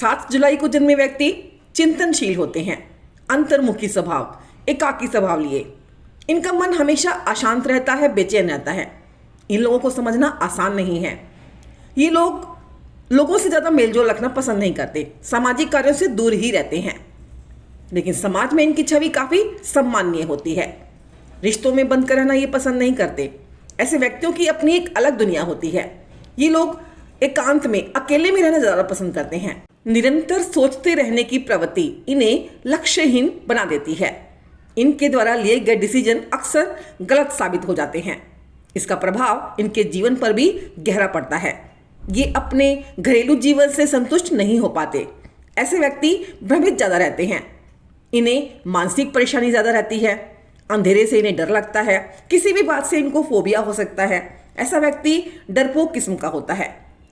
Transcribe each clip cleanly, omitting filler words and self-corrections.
7 जुलाई को जन्मे व्यक्ति चिंतनशील होते हैं, अंतर्मुखी स्वभाव, एकाकी स्वभाव लिए। इनका मन हमेशा अशांत रहता है, बेचैन रहता है। इन लोगों को समझना आसान नहीं है। ये लोग लोगों से ज़्यादा मेलजोल रखना पसंद नहीं करते, सामाजिक कार्यों से दूर ही रहते हैं। लेकिन समाज में इनकी छवि काफ़ी सम्माननीय होती है। रिश्तों में बंद कर रहना ये पसंद नहीं करते। ऐसे व्यक्तियों की अपनी एक अलग दुनिया होती है। ये लोग एकांत में, अकेले में रहना ज़्यादा पसंद करते हैं। निरंतर सोचते रहने की प्रवृत्ति इन्हें लक्ष्यहीन बना देती है। इनके द्वारा लिए गए डिसीजन अक्सर गलत साबित हो जाते हैं। इसका प्रभाव इनके जीवन पर भी गहरा पड़ता है। ये अपने घरेलू जीवन से संतुष्ट नहीं हो पाते। ऐसे व्यक्ति भ्रमित ज़्यादा रहते हैं। इन्हें मानसिक परेशानी ज़्यादा रहती है। अंधेरे से इन्हें डर लगता है। किसी भी बात से इनको फोबिया हो सकता है। ऐसा व्यक्ति डरपोक किस्म का होता है।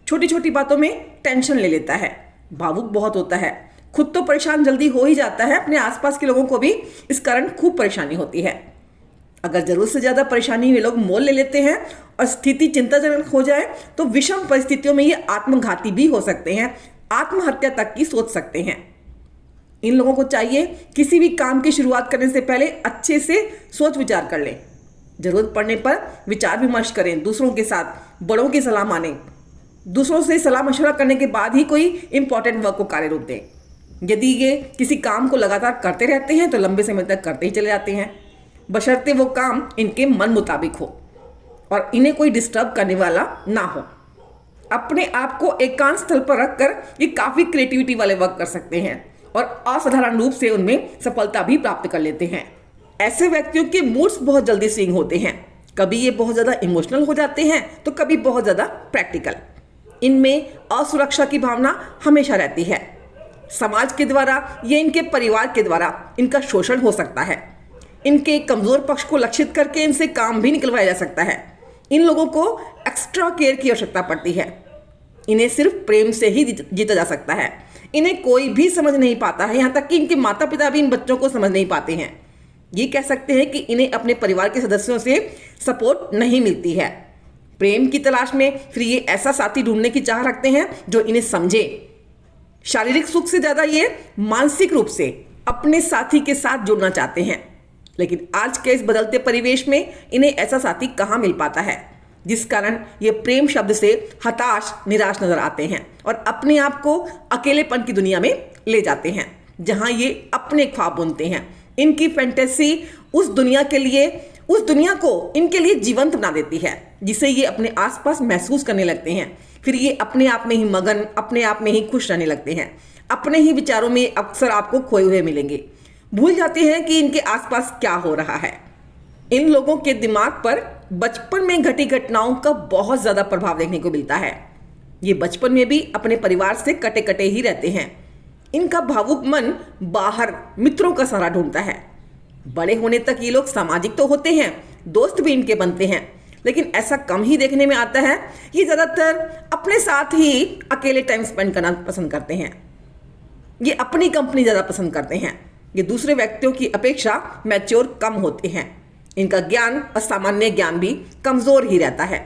छोटी छोटी बातों में टेंशन ले लेता है। भावुक बहुत होता है। खुद तो परेशान जल्दी हो ही जाता है, अपने आसपास के लोगों को भी इस कारण खूब परेशानी होती है। अगर जरूरत से ज़्यादा परेशानी वे लोग मोल ले लेते हैं और स्थिति चिंताजनक हो जाए तो विषम परिस्थितियों में ये आत्मघाती भी हो सकते हैं, आत्महत्या तक की सोच सकते हैं। इन लोगों को चाहिए किसी भी काम की शुरुआत करने से पहले अच्छे से सोच विचार कर लें। जरूरत पड़ने पर विचार विमर्श करें, दूसरों के साथ बड़ों की सलाह मानें। दूसरों से सलाह मशवरा करने के बाद ही कोई इंपॉर्टेंट वर्क को कार्य रूप दें। यदि ये किसी काम को लगातार करते रहते हैं तो लंबे समय तक करते ही चले जाते हैं, बशर्ते वो काम इनके मन मुताबिक हो और इन्हें कोई डिस्टर्ब करने वाला ना हो। अपने आप को एकांत स्थल पर रखकर ये काफ़ी क्रिएटिविटी वाले वर्क कर सकते हैं और असाधारण रूप से उनमें सफलता भी प्राप्त कर लेते हैं। ऐसे व्यक्तियों के मूड्स बहुत जल्दी स्विंग होते हैं। कभी ये बहुत ज़्यादा इमोशनल हो जाते हैं तो कभी बहुत ज़्यादा प्रैक्टिकल। इनमें असुरक्षा की भावना हमेशा रहती है। समाज के द्वारा या इनके परिवार के द्वारा इनका शोषण हो सकता है। इनके कमज़ोर पक्ष को लक्षित करके इनसे काम भी निकलवाया जा सकता है। इन लोगों को एक्स्ट्रा केयर की आवश्यकता पड़ती है। इन्हें सिर्फ प्रेम से ही जीता जा सकता है। इन्हें कोई भी समझ नहीं पाता है, यहाँ तक कि इनके माता पिता भी इन बच्चों को समझ नहीं पाते हैं। ये कह सकते हैं कि इन्हें अपने परिवार के सदस्यों से सपोर्ट नहीं मिलती है। प्रेम की तलाश में फिर ये ऐसा साथी ढूंढने की चाह रखते हैं जो इन्हें समझे। शारीरिक सुख से ज़्यादा ये मानसिक रूप से अपने साथी के साथ जुड़ना चाहते हैं। लेकिन आज के इस बदलते परिवेश में इन्हें ऐसा साथी कहाँ मिल पाता है, जिस कारण ये प्रेम शब्द से हताश, निराश नजर आते हैं और अपने आप को अकेलेपन की दुनिया में ले जाते हैं, जहां ये अपने ख्वाब बुनते हैं। इनकी फैंटेसी उस दुनिया को इनके लिए जीवंत बना देती है, जिसे ये अपने आसपास महसूस करने लगते हैं। फिर ये अपने आप में ही मगन, अपने आप में ही खुश रहने लगते हैं। अपने ही विचारों में अक्सर आपको खोए हुए मिलेंगे। भूल जाते हैं कि इनके आसपास क्या हो रहा है। इन लोगों के दिमाग पर बचपन में घटी घटनाओं का बहुत ज़्यादा प्रभाव देखने को मिलता है। ये बचपन में भी अपने परिवार से कटे कटे ही रहते हैं। इनका भावुक मन बाहर मित्रों का सहारा ढूंढता है। बड़े होने तक ये लोग सामाजिक तो होते हैं, दोस्त भी इनके बनते हैं, लेकिन ऐसा कम ही देखने में आता है। ये ज़्यादातर अपने साथ ही अकेले टाइम स्पेंड करना पसंद करते हैं। ये अपनी कंपनी ज़्यादा पसंद करते हैं। ये दूसरे व्यक्तियों की अपेक्षा मैच्योर कम होते हैं। इनका ज्ञान और सामान्य ज्ञान भी कमज़ोर ही रहता है।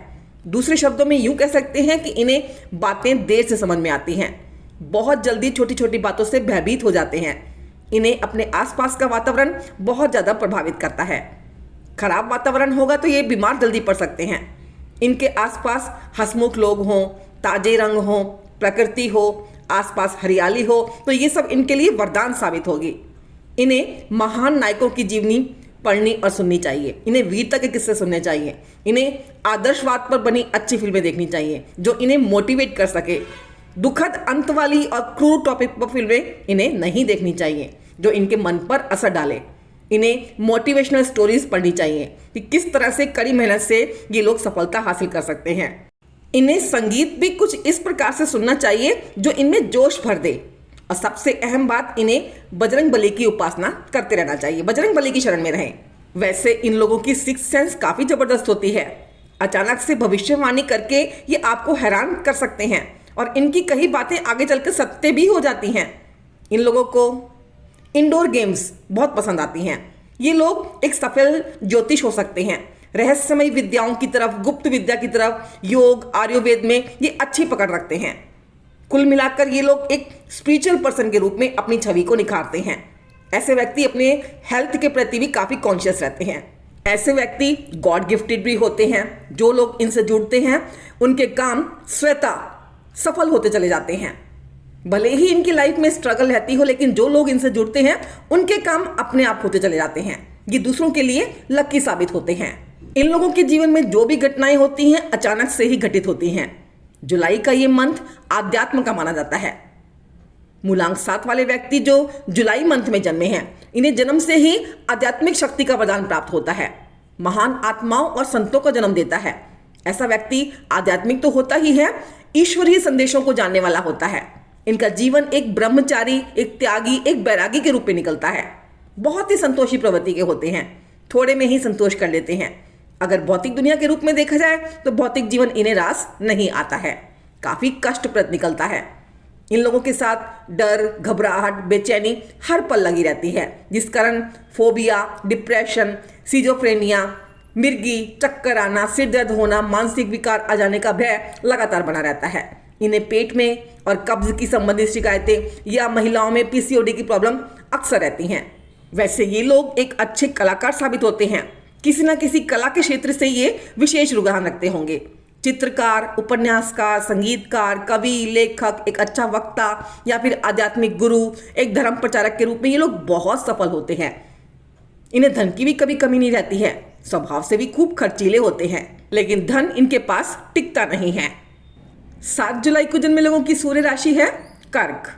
दूसरे शब्दों में यूँ कह सकते हैं कि इन्हें बातें देर से समझ में आती हैं। बहुत जल्दी छोटी छोटी बातों से भयभीत हो जाते हैं। इन्हें अपने आसपास का वातावरण बहुत ज़्यादा प्रभावित करता है। खराब वातावरण होगा तो ये बीमार जल्दी पड़ सकते हैं। इनके आसपास हंसमुख लोग हों, ताजे रंग हों, प्रकृति हो, आसपास हरियाली हो तो ये सब इनके लिए वरदान साबित होगी। इन्हें महान नायकों की जीवनी पढ़नी और सुननी चाहिए। इन्हें वीरता के किस्से सुनने चाहिए। इन्हें आदर्शवाद पर बनी अच्छी फिल्में देखनी चाहिए जो इन्हें मोटिवेट कर सके। दुखद अंत वाली और क्रूर टॉपिक पर फिल्में इन्हें नहीं देखनी चाहिए जो इनके मन पर असर डाले। इन्हें मोटिवेशनल स्टोरीज पढ़नी चाहिए कि किस तरह से कड़ी मेहनत से ये लोग सफलता हासिल कर सकते हैं। इन्हें संगीत भी कुछ इस प्रकार से सुनना चाहिए जो इनमें जोश भर दे। और सबसे अहम बात, इन्हें बजरंग बली की उपासना करते रहना चाहिए, बजरंग बली की शरण में रहें। वैसे इन लोगों की सिक्स सेंस काफ़ी ज़बरदस्त होती है। अचानक से भविष्यवाणी करके ये आपको हैरान कर सकते हैं और इनकी कई बातें आगे चलकर सत्य भी हो जाती हैं। इन लोगों को इंडोर गेम्स बहुत पसंद आती हैं। ये लोग एक सफल ज्योतिष हो सकते हैं। रहस्यमय विद्याओं की तरफ, गुप्त विद्या की तरफ, योग, आयुर्वेद में ये अच्छी पकड़ रखते हैं। कुल मिलाकर ये लोग एक स्पिरिचुअल पर्सन के रूप में अपनी छवि को निखारते हैं। ऐसे व्यक्ति अपने हेल्थ के प्रति भी काफ़ी कॉन्शियस रहते हैं। ऐसे व्यक्ति गॉड गिफ्टेड भी होते हैं। जो लोग इनसे जुड़ते हैं उनके काम स्वतः सफल होते चले जाते हैं। भले ही इनकी लाइफ में स्ट्रगल रहती हो, लेकिन जो लोग इनसे जुड़ते हैं उनके काम अपने आप होते चले जाते हैं। ये दूसरों के लिए लकी साबित होते हैं। इन लोगों के जीवन में जो भी घटनाएं होती हैं अचानक से ही घटित होती हैं। जुलाई का ये मंथ आध्यात्म का माना जाता है। मूलांक 7 वाले व्यक्ति जो जुलाई मंथ में जन्मे हैं, इन्हें जन्म से ही आध्यात्मिक शक्ति का वरदान प्राप्त होता है। महान आत्माओं और संतों को जन्म देता है। ऐसा व्यक्ति आध्यात्मिक तो होता ही है, ईश्वरीय संदेशों को जानने वाला होता है। इनका जीवन एक ब्रह्मचारी, एक त्यागी, एक बैरागी के रूप में निकलता है। बहुत ही संतोषी प्रवृत्ति के होते हैं, थोड़े में ही संतोष कर लेते हैं। अगर भौतिक दुनिया के रूप में देखा जाए तो भौतिक जीवन इन्हें रास नहीं आता है, काफी कष्टप्रद निकलता है। इन लोगों के साथ डर, घबराहट, बेचैनी हर पल लगी रहती है, जिस कारण फोबिया, डिप्रेशन, सिजोफ्रेनिया, मिर्गी, चक्कर आना, सिर दर्द होना, मानसिक विकार आ जाने का भय लगातार बना रहता है। इन्हें पेट में और कब्ज की संबंधित शिकायतें या महिलाओं में पीसीओडी की प्रॉब्लम अक्सर रहती हैं। वैसे ये लोग एक अच्छे कलाकार साबित होते हैं। किसी न किसी कला के क्षेत्र से ये विशेष रुझान रखते होंगे। चित्रकार, उपन्यासकार, संगीतकार, कवि, लेखक, एक अच्छा वक्ता या फिर आध्यात्मिक गुरु, एक धर्म प्रचारक के रूप में ये लोग बहुत सफल होते हैं। इन्हें धन की भी कभी कमी नहीं रहती है। स्वभाव से भी खूब खर्चीले होते हैं, लेकिन धन इनके पास टिकता नहीं है। 7 जुलाई को जन्मे लोगों की सूर्य राशि है कर्क,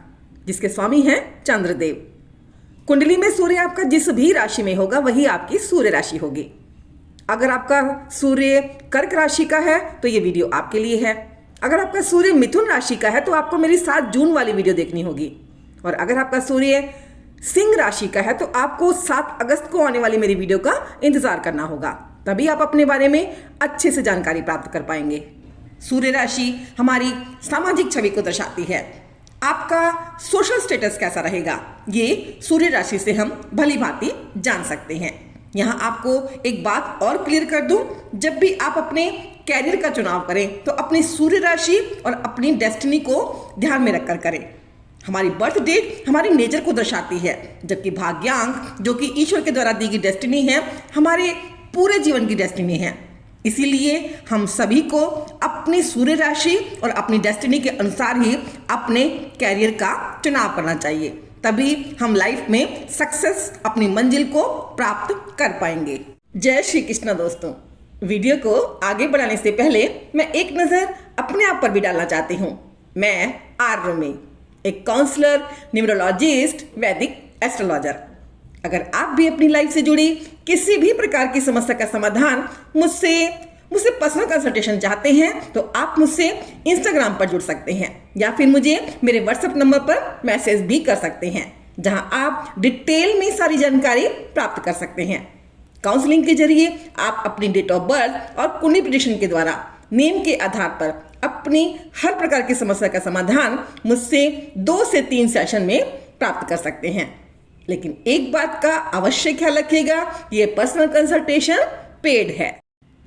जिसके स्वामी हैं चंद्रदेव। कुंडली में सूर्य आपका जिस भी राशि में होगा वही आपकी सूर्य राशि होगी। अगर आपका सूर्य कर्क राशि का है तो ये वीडियो आपके लिए है। अगर आपका सूर्य मिथुन राशि का है तो आपको मेरी 7 जून वाली वीडियो देखनी होगी। और अगर आपका सूर्य सिंह राशि का है तो आपको 7 अगस्त को आने वाली मेरी वीडियो का इंतजार करना होगा, तभी आप अपने बारे में अच्छे से जानकारी प्राप्त कर पाएंगे। सूर्य राशि हमारी सामाजिक छवि को दर्शाती है। आपका सोशल स्टेटस कैसा रहेगा ये सूर्य राशि से हम भली भांति जान सकते हैं। यहाँ आपको एक बात और क्लियर कर दूं, जब भी आप अपने कैरियर का चुनाव करें तो अपनी सूर्य राशि और अपनी डेस्टिनी को ध्यान में रखकर करें। हमारी बर्थ डेट हमारी नेचर को दर्शाती है, जबकि भाग्यांक जो कि ईश्वर के द्वारा दी गई डेस्टिनी है हमारे पूरे जीवन की डेस्टिनी है। इसीलिए हम सभी को अपनी सूर्य राशि और अपनी डेस्टिनी के अनुसार ही अपने कैरियर का चुनाव करना चाहिए, तभी हम लाइफ में सक्सेस, अपनी मंजिल को प्राप्त कर पाएंगे। जय श्री कृष्ण दोस्तों, वीडियो को आगे बढ़ाने से पहले मैं एक नज़र अपने आप पर भी डालना चाहती हूँ। मैं आर रमी, एक काउंसलर, न्यूमरोलॉजिस्ट, वैदिक एस्ट्रोलॉजर। अगर आप भी अपनी लाइफ से जुड़ी किसी भी प्रकार की समस्या का समाधान मुझसे पर्सनल कंसल्टेशन चाहते हैं तो आप मुझसे इंस्टाग्राम पर जुड़ सकते हैं या फिर मुझे मेरे व्हाट्सएप नंबर पर मैसेज भी कर सकते हैं, जहां आप डिटेल में सारी जानकारी प्राप्त कर सकते हैं। काउंसलिंग के जरिए आप अपनी डेट ऑफ बर्थ और कुंडली प्रेडिक्शन के द्वारा नेम के आधार पर अपनी हर प्रकार की समस्या का समाधान मुझसे 2 से 3 सेशन में प्राप्त कर सकते हैं। लेकिन एक बात का अवश्य ख्याल रखिएगा, ये पर्सनल कंसल्टेशन पेड है।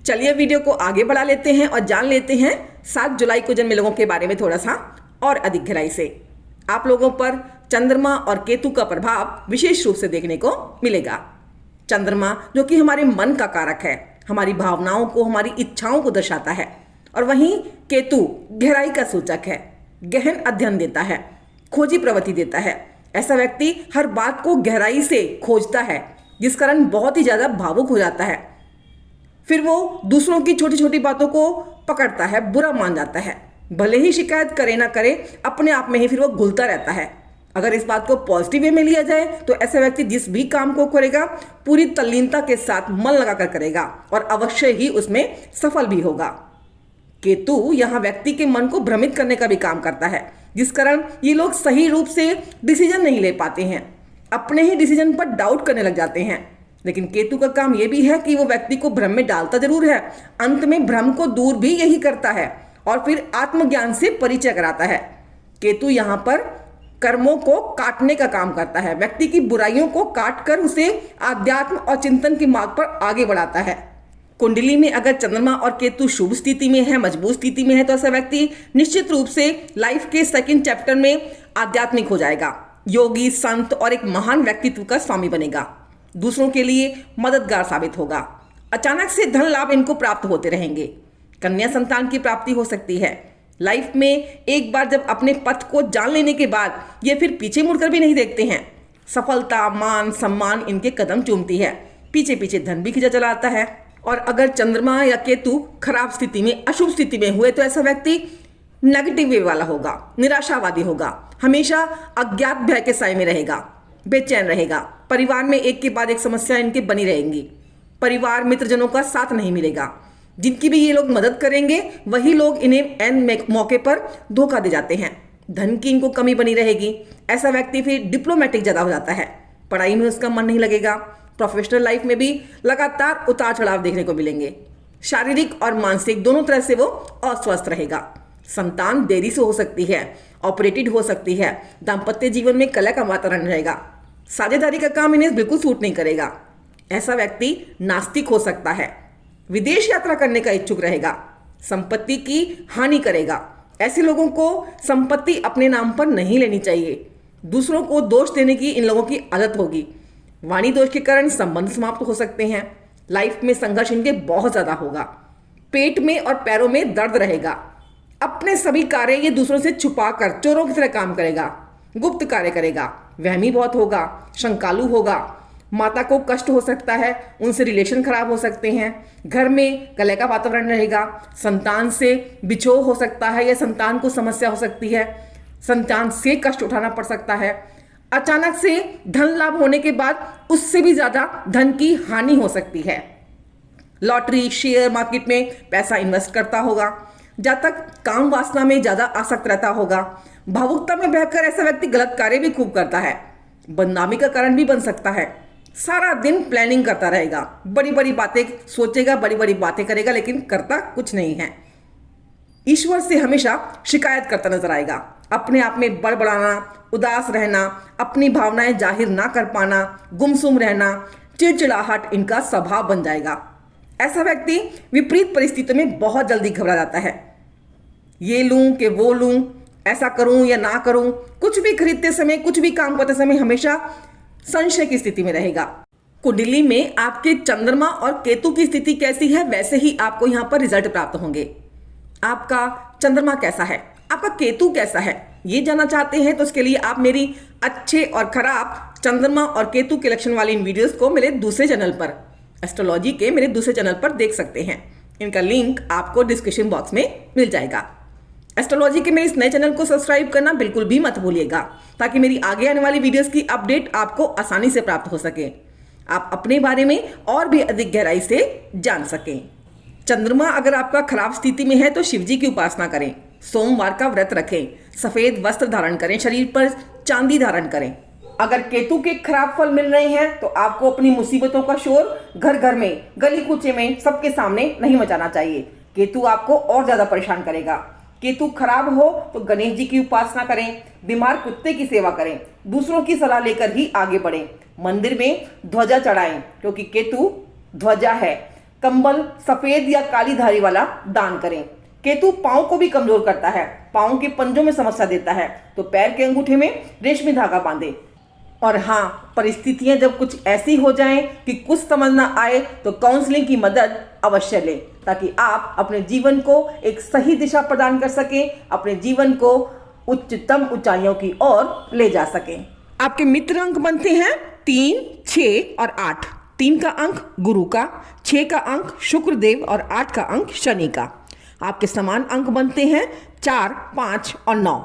चलिए वीडियो को आगे बढ़ा लेते हैं और जान लेते हैं 7 जुलाई को जन्मे लोगों के बारे में थोड़ा सा और अधिक गहराई से। आप लोगों पर चंद्रमा और केतु का प्रभाव विशेष रूप से देखने को मिलेगा। चंद्रमा जो कि हमारे मन का कारक है, हमारी भावनाओं को, हमारी इच्छाओं को दर्शाता है, और वहीं केतु गहराई का सूचक है, गहन अध्ययन देता है, खोजी प्रवृत्ति देता है। ऐसा व्यक्ति हर बात को गहराई से खोजता है, जिस कारण बहुत ही ज़्यादा भावुक हो जाता है। फिर वो दूसरों की छोटी छोटी बातों को पकड़ता है, बुरा मान जाता है। भले ही शिकायत करे ना करे, अपने आप में ही फिर वो घुलता रहता है। अगर इस बात को पॉजिटिव वे में लिया जाए तो ऐसा व्यक्ति जिस भी काम को करेगा पूरी तल्लीनता के साथ मन लगाकर करेगा और अवश्य ही उसमें सफल भी होगा। केतु यहाँ व्यक्ति के मन को भ्रमित करने का भी काम करता है, जिस कारण ये लोग सही रूप से डिसीजन नहीं ले पाते हैं, अपने ही डिसीजन पर डाउट करने लग जाते हैं। लेकिन केतु का काम ये भी है कि वो व्यक्ति को भ्रम में डालता जरूर है, अंत में भ्रम को दूर भी यही करता है और फिर आत्मज्ञान से परिचय कराता है। केतु यहाँ पर कर्मों को काटने का काम करता है, व्यक्ति की बुराइयों को काट कर उसे आध्यात्म और चिंतन की मार्ग पर आगे बढ़ाता है। कुंडली में अगर चंद्रमा और केतु शुभ स्थिति में है, मजबूत स्थिति में है, तो ऐसा व्यक्ति निश्चित रूप से लाइफ के सेकंड चैप्टर में आध्यात्मिक हो जाएगा, योगी, संत और एक महान व्यक्तित्व का स्वामी बनेगा, दूसरों के लिए मददगार साबित होगा। अचानक से धन लाभ इनको प्राप्त होते रहेंगे। कन्या संतान की प्राप्ति हो सकती है। लाइफ में एक बार जब अपने पथ को जान लेने के बाद ये फिर पीछे मुड़कर भी नहीं देखते हैं। सफलता, मान, सम्मान इनके कदम चूमती है। पीछे पीछे धन भी खींचा चला आता है। और अगर चंद्रमा या केतु खराब स्थिति में, अशुभ स्थिति में हुए तो ऐसा व्यक्ति नेगेटिव वे वाला होगा, निराशावादी होगा, हमेशा अज्ञात भय के साए में रहेगा, बेचैन रहेगा। परिवार में एक के बाद एक समस्या इनके बनी रहेंगी। परिवार, मित्रजनों का साथ नहीं मिलेगा। जिनकी भी ये लोग मदद करेंगे वही लोग इन्हें एन मौके पर धोखा दे जाते हैं। धन की इनको कमी बनी रहेगी। ऐसा व्यक्ति फिर डिप्लोमेटिक ज़्यादा हो जाता है। पढ़ाई में उसका मन नहीं लगेगा। प्रोफेशनल लाइफ में भी लगातार उतार चढ़ाव देखने को मिलेंगे। शारीरिक और मानसिक दोनों तरह से वो अस्वस्थ रहेगा। संतान देरी से हो सकती है, ऑपरेटेड हो सकती है। दाम्पत्य जीवन में कलह का वातावरण रहेगा। साझेदारी का काम इन्हें बिल्कुल सूट नहीं करेगा। ऐसा व्यक्ति नास्तिक हो सकता है। विदेश यात्रा करने का इच्छुक रहेगा। संपत्ति की हानि करेगा। ऐसे लोगों को संपत्ति अपने नाम पर नहीं लेनी चाहिए। दूसरों को दोष देने की इन लोगों की आदत होगी। वाणी दोष के कारण संबंध समाप्त हो सकते हैं। लाइफ में संघर्ष इनके बहुत ज्यादा होगा। पेट में और पैरों में दर्द रहेगा। अपने सभी कार्य ये दूसरों से छुपा कर चोरों की तरह काम करेगा। गुप्त कार्य करेगा। वहमी बहुत होगा। शंकालु होगा। माता को कष्ट हो सकता है। उनसे रिलेशन खराब हो सकते हैं। घर में कलह का वातावरण रहेगा। संतान से बिछोह हो सकता है या संतान को समस्या हो सकती है। संतान से कष्ट उठाना पड़ सकता है। अचानक से धन लाभ होने के बाद उससे भी ज्यादा धन की हानि हो सकती है। लॉटरी, शेयर मार्केट में पैसा इन्वेस्ट करता होगा। जातक काम वासना में ज्यादा आसक्त रहता होगा। भावुकता में बहकर ऐसा व्यक्ति गलत कार्य भी खूब करता है। बदनामी का कारण भी बन सकता है। सारा दिन प्लानिंग करता रहेगा। बड़ी बड़ी बातें सोचेगा, बड़ी बड़ी बातें करेगा, लेकिन करता कुछ नहीं है। ईश्वर से हमेशा शिकायत करता नजर आएगा। अपने आप में बड़बड़ाना, उदास रहना, अपनी भावनाएं जाहिर ना कर पाना, गुमसुम रहना, चिड़चिड़ाहट इनका स्वभाव बन जाएगा। ऐसा व्यक्ति विपरीत परिस्थितियों में बहुत जल्दी घबरा जाता है। ये लूं कि वो लूं, ऐसा करूं या ना करूं, कुछ भी खरीदते समय, कुछ भी काम करते समय हमेशा संशय की स्थिति में रहेगा। कुंडली में आपके चंद्रमा और केतु की स्थिति कैसी है, वैसे ही आपको यहाँ पर रिजल्ट प्राप्त होंगे। आपका चंद्रमा कैसा है, आपका केतु कैसा है, ये जानना चाहते हैं तो उसके लिए आप मेरी अच्छे और खराब चंद्रमा और केतु के लक्षण वाली इन वीडियोस को मेरे दूसरे चैनल पर, एस्ट्रोलॉजी के मेरे दूसरे चैनल पर देख सकते हैं। इनका लिंक आपको डिस्क्रिप्शन बॉक्स में मिल जाएगा। एस्ट्रोलॉजी के मेरे इस नए चैनल को सब्सक्राइब करना बिल्कुल भी मत भूलिएगा, ताकि मेरी आगे आने वाली वीडियोस की अपडेट आपको आसानी से प्राप्त हो सके, आप अपने बारे में और भी अधिक गहराई से जान सकें। चंद्रमा अगर आपका खराब स्थिति में है तो शिव जी की उपासना करें, सोमवार का व्रत रखें, सफेद वस्त्र धारण करें, शरीर पर चांदी धारण करें। अगर केतु के खराब फल मिल रहे हैं तो आपको अपनी मुसीबतों का शोर घर घर में, गली कूचे में, सबके सामने नहीं मचाना चाहिए। केतु आपको और ज्यादा परेशान करेगा। केतु खराब हो तो गणेश जी की उपासना करें, बीमार कुत्ते की सेवा करें, दूसरों की सलाह लेकर ही आगे बढ़ें, मंदिर में ध्वजा चढ़ाएं क्योंकि केतु ध्वजा है। कंबल सफेद या काली धारी वाला दान करें। केतु पांव को भी कमजोर करता है, पांव के पंजों में समस्या देता है, तो पैर के अंगूठे में रेशमी धागा बांधे। और हाँ, परिस्थितियां जब कुछ ऐसी हो जाएं कि कुछ समझ ना आए तो काउंसलिंग की मदद अवश्य लें, ताकि आप अपने जीवन को एक सही दिशा प्रदान कर सकें, अपने जीवन को उच्चतम ऊंचाइयों की ओर ले जा सकें। आपके मित्र अंक बनते हैं 3, 6 और 8। 3 का अंक गुरु का, 6 का अंक शुक्रदेव और 8 का अंक शनि का। आपके समान अंक बनते हैं 4, 5 और 9।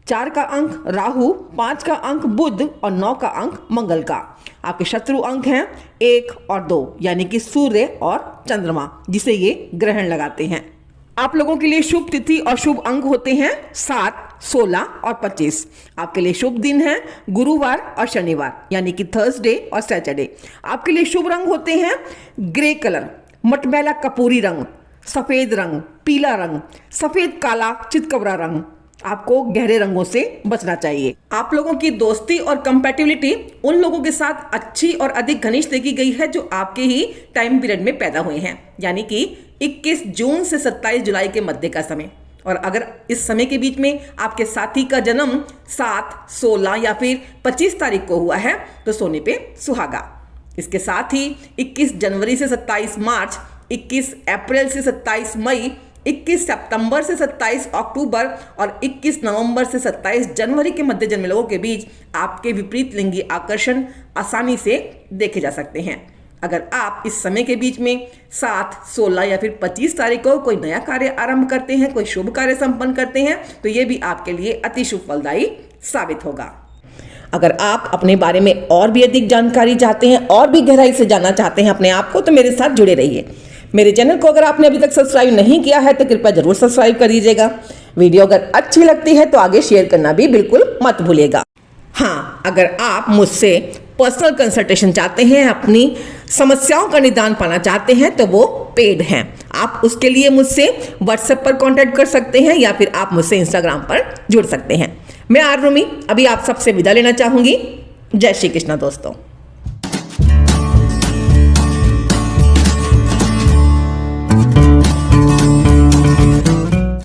4 का अंक राहु, 5 का अंक बुध और 9 का अंक मंगल का। आपके शत्रु अंक हैं 1 और 2, यानी कि सूर्य और चंद्रमा, जिसे ये ग्रहण लगाते हैं। आप लोगों के लिए शुभ तिथि और शुभ अंक होते हैं 7, 16 और 25। आपके लिए शुभ दिन है गुरुवार और शनिवार, यानी कि थर्सडे और सैटरडे। आपके लिए शुभ रंग होते हैं ग्रे कलर, मटमैला कपूरी रंग, सफेद रंग, पीला रंग, सफेद काला चितकबरा रंग, आपको गहरे रंगों से बचना चाहिए। आप लोगों की दोस्ती और कंपैटिबिलिटी उन लोगों के साथ अच्छी और अधिक घनिष्ठ देखी गई है जो आपके ही टाइम पीरियड में पैदा हुए हैं, यानी कि 21 जून से 27 जुलाई के मध्य का समय। और अगर इस समय के बीच में आपके साथी का जन्म 7, 16 या फिर 25 तारीख को हुआ है तो सोने पे सुहागा। इसके साथ ही 21 जनवरी से 27 मार्च, 21 अप्रैल से 27 मई, 21 सितंबर से 27 अक्टूबर और 21 नवंबर से 27 जनवरी के मध्य जन्मे लोगों के बीच आपके विपरीत लिंगी आकर्षण आसानी से देखे जा सकते हैं। अगर आप इस समय के बीच में 7, 16 या फिर 25 तारीख को कोई नया कार्य आरंभ करते हैं, कोई शुभ कार्य संपन्न करते हैं, तो ये भी आपके लिए अति शुभ फलदायी साबित होगा। अगर आप अपने बारे में और भी अधिक जानकारी चाहते हैं और भी गहराई से जानना चाहते हैं अपने आप को, तो मेरे साथ जुड़े रहिए। मेरे चैनल को अगर आपने अभी तक सब्सक्राइब नहीं किया है तो कृपया जरूर सब्सक्राइब कर दीजिएगा। वीडियो अगर अच्छी लगती है तो आगे शेयर करना भी बिल्कुल मत भूलिएगा। हाँ, अगर आप मुझसे पर्सनल कंसल्टेशन चाहते हैं, अपनी समस्याओं का निदान पाना चाहते हैं, तो वो पेड हैं। आप उसके लिए मुझसे व्हाट्सएप पर कांटेक्ट कर सकते हैं या फिर आप मुझसे इंस्टाग्राम पर जुड़ सकते हैं। मैं आर रूमी अभी आप सबसे विदा लेना चाहूंगी। जय श्री कृष्णा दोस्तों।